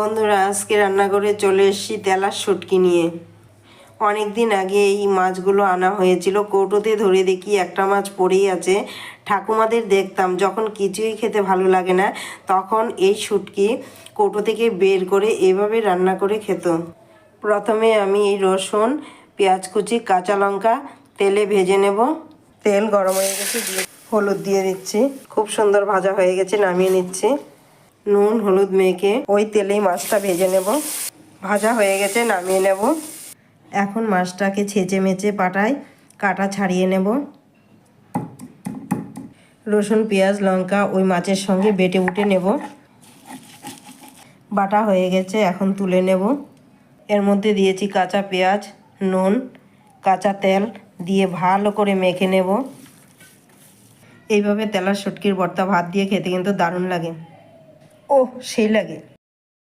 বন্ধুরা, আজকে রান্না করে চলে এসেছি তেলার শুটকি নিয়ে। অনেক দিন আগে এই মাছগুলো আনা হয়েছিল। কৌটোতে ধরে দেখি একটা মাছ পড়েই আছে। ঠাকুমাদের দেখতাম যখন কিছুই খেতে ভালো লাগে না তখন এই শুটকি কৌটো থেকে বের করে এভাবে রান্না করে খেত। প্রথমে আমি এই রসুন, পেঁয়াজ কুচি, কাঁচা লঙ্কা তেলে ভেজে নেব। তেল গরম হয়ে গেছে, দিয়ে হলুদ দিয়ে দিচ্ছি। খুব সুন্দর ভাজা হয়ে গেছে, নামিয়ে নিচ্ছি। নুন হলুদ মেখে ওই তেলেই মাছটা ভেজে নেব। ভাজা হয়ে গেছে, নামিয়ে নেব। এখন মাছটাকে ছেঁচে মেচে পাটায় কাটা ছাড়িয়ে নেব। রসুন পেঁয়াজ লঙ্কা ওই মাছের সঙ্গে বেটে উঠে নেব। বাটা হয়ে গেছে, এখন তুলে নেব। এর মধ্যে দিয়েছি কাঁচা পেঁয়াজ, নুন, কাঁচা তেল দিয়ে ভালো করে মেখে নেব। এইভাবে তেলার শুটকির ভর্তা ভাত দিয়ে খেতে কিন্তু দারুণ লাগে। ওহ, সেই লাগে।